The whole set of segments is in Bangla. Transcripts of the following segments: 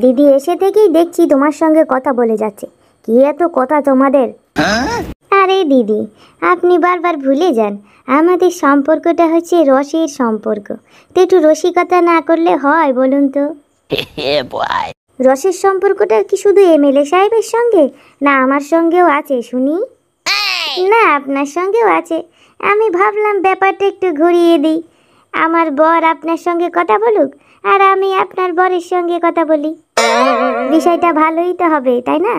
দিদি এসে থেকেই দেখছি তোমার সঙ্গে কথা বলে যাচ্ছে। কি এত কথা তোমাদের? আরে দিদি, আপনি বারবার ভুলে যান, আমাদের সম্পর্কটা হচ্ছে রসের সম্পর্ক। তো একটু রসিকতা না করলে হয় বলুন তো? রসের সম্পর্কটা কি শুধু এমএলএ সাহেবের সঙ্গে, না আমার সঙ্গেও আছে শুনি? না, আপনার সঙ্গেও আছে। আমি ভাবলাম ব্যাপারটা একটু ঘুরিয়ে দিই, আমার বর আপনার সঙ্গে কথা বলুক আর আমি আপনার বরের সঙ্গে কথা বলি। বিষয়টা ভালোই তো হবে, তাই না?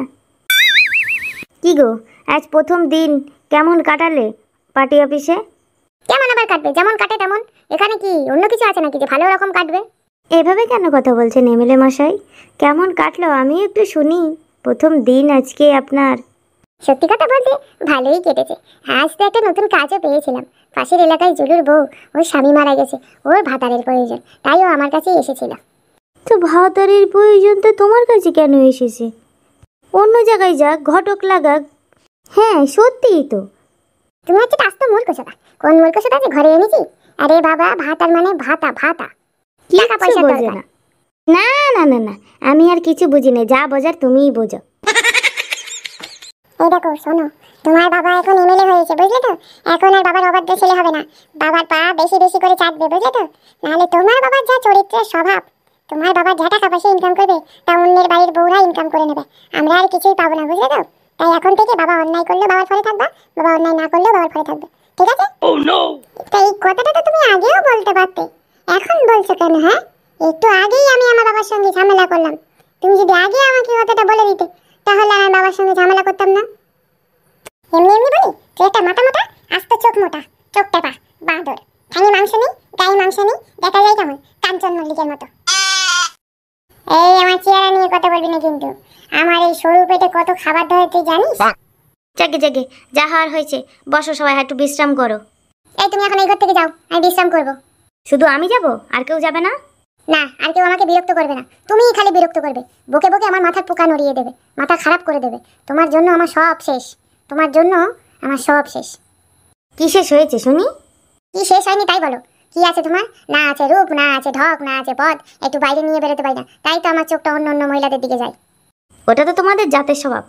কি গো, আজ প্রথম দিন কেমন কাটালে পার্টি অফিসে? কেমন আবার কাটবে, যেমন কাটে তেমন। এখানে কি অন্য কিছু আছে নাকি যে ভালো রকম কাটবে? এভাবে কেন কথা বলছেন এমএলএ মশাই? কেমন কাটলো আমি একটু শুনি। প্রথম দিন আজকে আপনার। সত্যি কথা বলতে ভালোই কেটেছে। আজ তো একটা নতুন কাজও পেয়েছিলাম। পাশের এলাকায় জুলুর বউ, ওর স্বামী মারা গেছে, ওর ভাতারের প্রয়োজন, তাই ও আমার কাছে এসেছিল। তো ভাতারের প্রয়োজন তো তোমার কাছে কেন এসেছে? অন্য জায়গায় যাক, ঘটক লাগাক। হ্যাঁ সত্যিই তো। তুমি হচ্ছে আস্ত মূর্খসোদা। কোন মূর্খসোদা যে ঘরে এনেছি? আরে বাবা, ভাতার মানে ভাতা, ভাতা। টাকা পয়সা বোঝে না। না না না না, আমি আর কিছু বুঝি না, যা বোঝার তুমিই বোঝো। এই দেখো শোনো, তোমার বাবা এখন এমএলএ হয়েছে, বুঝলে তো? এখন আর বাবার অবাধ্য ছেলে হবে না। বাবার পা বেশি বেশি করে চাটবে, বুঝলে তো? নাহলে তোমার বাবার যা চরিত্রের স্বভাব, তোমার বাবা যা টাকা পয়সা ইনকাম করবে তা অন্যের বাড়ির বউরা ইনকাম করে নেবে। আমরা আর কিছুই পাবো না, বুঝলে তো? তাই এখন থেকে বাবা অন্যায় করলেও বাবার ফলে থাকবা, বাবা অন্যায় না করলেও বাবার ফলে থাকবে, ঠিক আছে? তো এই কথাটা তো তুমি আগেও বলতে পারতে, এখন বলছো কেন? হ্যাঁ, একটু আগেই আমি আমার বাবার সঙ্গে ঝামেলা করলাম। তুমি যদি আগে আমাকে কথাটা বলে দিতে, তাহলে আমার বাবার সঙ্গে ঝামেলা করতাম না। এমনি এমনি বলি চেহারাটা মাথা মোটা, আস্ত চোখ মোটা, চোখ টেপা, বাঁদর, ঠ্যাঙে মাংস নেই, গায়ে মাংস নেই, দেখা যায় কেমন কাঞ্চন মল্লিকের মতো। এই আমার চেহারা নিয়ে কথা বলবি না কিন্তু। আমার এই সরু পেটে কত খাবার ধরে তুই জানিস? জাগে জাগে, যা হওয়ার হয়েছে, বসো সবাই, একটু বিশ্রাম করো। এই তুমি এখন এই ঘর থেকে যাও, আমি বিশ্রাম করব। শুধু আমি যাব, আর কেউ যাবে না? না, আর কেউ আমাকে বিরক্ত করবে না, তুমিই খালি বিরক্ত করবে। বকে বকে আমার মাথার পোকা নড়িয়ে দেবে, মাথা খারাপ করে দেবে। তোমার জন্য আমার সব শেষ, তোমার জন্য আমার সব শেষ। কি শেষ হয়েছে শুনি? কি শেষ হয়নি তাই বলো। কি আছে তোমার? না আছে রূপ, না আছে ঢক, না আছে পদ, একটু বাইরে নিয়ে বেরোতে পারি না, তাই তো আমার চোখটা অন্য অন্য মহিলাদের দিকে যায়। ওটা তো তোমাদের জাতের স্বভাব।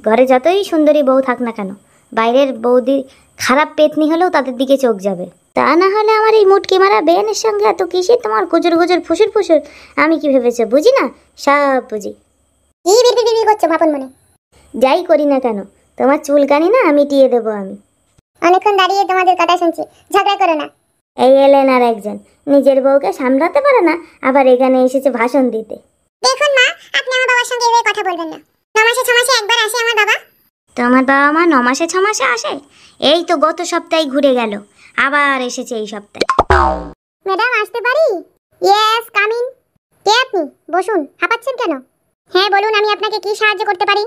ঘরে যতই সুন্দরী বউ থাক না কেন, বাইরের বৌদি খারাপ পেতনি হলেও তাদের দিকে চোখ যাবে। তা না হলে আমার এই মুটকি মারা বেয়ানের সঙ্গে এত কিসের তোমার গুজর গুজর ফুসুর ফুসুর? আমি কি ভেবেছো বুঝি না? সব বুঝি। কি বিড়বিড় করছো আপন মনে? যাই করি না কেন, তোমার চুলকানি না মিটিয়ে দেবো আমি। অনেকক্ষণ দাঁড়িয়ে তোমাদের কথা শুনছি, ঝগড়া করো না। এই এলেন আর একজন, নিজের বউকে সামলাতে পারে না, আবার এখানে এসেছে ভাষণ দিতে। দেখুন মা, আপনি আমার বাবার সঙ্গে এভাবে কথা বলবেন না। 9 মাসে 6 মাসে একবার আসে আমার বাবা। তোমার বাবা মা 9 মাসে 6 মাসে আসে? এই তো গত সপ্তাহে ঘুরে গেল, আবার এসেছে এই সপ্তাহে। ম্যাডাম আসতে পারি? Yes, come in. কে আপনি? বসুন, হাঁপাচ্ছেন কেন? হ্যাঁ বলুন, আমি আপনাকে কি সাহায্য করতে পারি?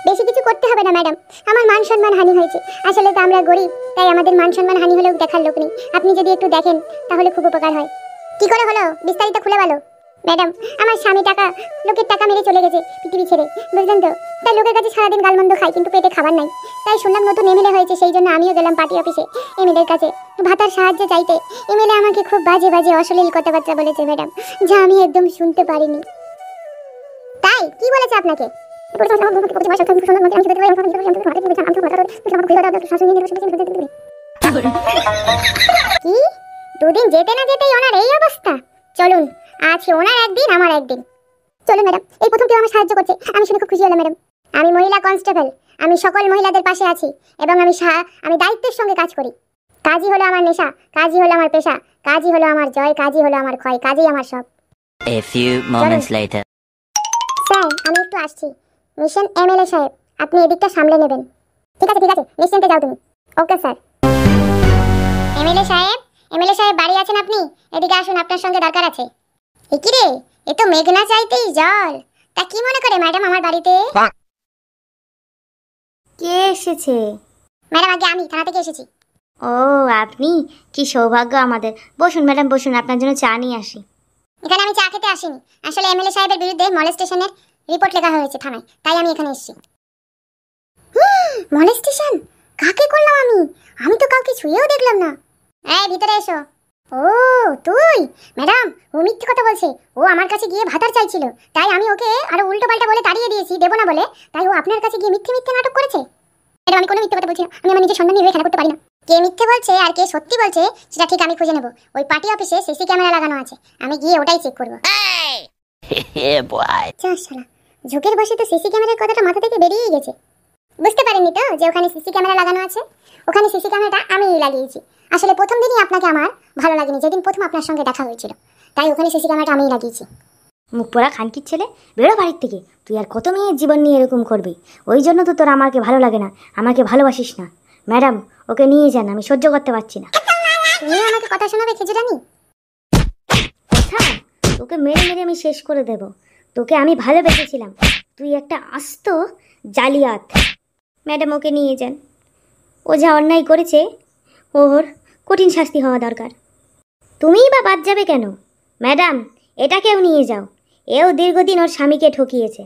বেশি কিছু করতে হবে না ম্যাডাম, আমার মান সম্মান হানি হয়েছে। আসলে তো আমরা গরিব, তাই আমাদের মান সম্মান হানি হলেও দেখার লোক নেই। আপনি যদি একটু দেখেন তাহলে খুব উপকার হয়। কি করে হলো, বিস্তারিত খুলে বলো। ম্যাডাম, আমার স্বামী লোকের টাকা মেরে চলে গেছে পৃথিবী ছেড়ে, বুঝলেন তো? তাই লোকের কাছে সারাদিন গালমন্দ খাই, কিন্তু পেটে খাবার নাই। তাই শুনলাম নতুন এমএলএ হয়েছে, সেই জন্য আমিও গেলাম পার্টি অফিসে এমএলএর কাছে ভাতার সাহায্য চাইতে। এমএলএ আমাকে খুব বাজে বাজে অশ্লীল কথাবার্তা বলেছে ম্যাডাম, যা আমি একদম শুনতে পারিনি। তাই কি বলেছে আপনাকে? কি 2 দিন যেতে না যেতেই ওনার এই অবস্থা? চলুন, আজ ওনার একদিন আমার একদিন। চলুন ম্যাডাম, এই প্রথম কেউ আমার সাহায্য করছে, আমি শুনে খুব খুশি হলাম ম্যাডাম। আমি মহিলা কনস্টেবল, আমি সকল মহিলাদের পাশে আছি এবং আমি দায়িত্বের সঙ্গে কাজ করি। কাজই হলো আমার নেশা, কাজই হলো আমার পেশা, কাজই হলো আমার জয়, কাজই হলো আমার ক্ষয়, কাজই আমার সব। A few moments later. Sir, আমি একটু আসছি। মিশন এমএলএ সাহেব, আপনি এদিকটা সামলে নেবেন। ঠিক আছে ঠিক আছে, নিশ্চিন্তে যাও তুমি। Okay sir. এমএলএ সাহেব বাড়ি আছেন আপনি? এদিকে আসুন, আপনার সঙ্গে দরকার আছে। এ কি রে, এ তো মেঘনা চাইতেই জল। তা কি মনে করে ম্যাডাম আমার বাড়িতে? কে এসেছে? ম্যাডাম, আগে আমি থানা থেকে এসেছি। ও আপনি, কি সৌভাগ্য আমাদের। বসুন ম্যাডাম বসুন, আপনার জন্য চা নিয়ে আসি। এখানে আমি চা খেতে আসিনি, আসলে এমএলএ সাহেবের বিরুদ্ধে মলেস্টেশনের রিপোর্ট লেখা হয়েছে থানায়, তাই আমি এখানে এসেছি। মলেস্টেশন? কাকে করলাম আমি? আমি তো কাউকে ছুঁয়েও দেখলাম না। এই ভিতরে এসো। ও তুই ম্যাডাম, ও মিথ্যে কথা বলছে। ও আমার কাছে গিয়ে ভাতার চাইছিল, তাই আমি ওকে আরো উল্টো পাল্টা বলে তাড়িয়ে দিয়েছি, দেবো না বলে। তাই ও আপনার কাছে গিয়ে মিথ্যে মিথ্যে নাটক করেছে। ম্যাডাম, আমি কোনো মিথ্যে কথা বলছি না। আমি আমার নিজের সন্ধান নিয়ে খেলা করতে পারি না। কে মিথ্যে বলছে আর কে সত্যি বলছে সেটা ঠিক আমি খুঁজে নেব। ওই পার্টি অফিসে সিসি ক্যামেরা লাগানো আছে, আমি গিয়ে ওটাই চেক করব। Yeah, boy. শালা, ঝোঁকের বসে তো সিসি ক্যামেরার কথাটা মাথা থেকে বেরিয়েই গেছে। বুঝতে পারেননি তো যে ওখানে সিসি ক্যামেরা লাগানো আছে? ওখানে সিসি ক্যামেরাটা আমিই লাগিয়েছি। আসলে প্রথম দিনই আপনাকে আমার ভালো লাগেনি, যেদিন প্রথম আপনার সঙ্গে দেখা হয়েছিল, তাই ওখানে সিসি ক্যামেরাটা আমিই লাগিয়েছি। মুখ পোড়া খানকির ছেলে, বেরো বাড়ির থেকে। তুই আর কত মেয়ের জীবন নিয়ে এরকম করবি? ওই জন্য তো তোর আমাকে ভালো লাগে না, আমাকে ভালোবাসিস না। ম্যাডাম, ওকে নিয়ে যান, আমি সহ্য করতে পারছি না। তুমি আমাকে কথা শোনাবে খেজুরানি? কথা? তোকে মেরে মেরে আমি শেষ করে দেব। তোকে আমি ভালোবেসেছিলাম, তুই একটা আস্ত জালিয়াত। ম্যাডাম, ওকে নিয়ে যান। ও যা অন্যায় করেছে ওর কঠিন শাস্তি হওয়া দরকার। তুমিই বা বাদ যাবে কেন? ম্যাডাম, এটাকেও নিয়ে যাও। এও দীর্ঘদিন ওর স্বামীকে ঠকিয়েছে।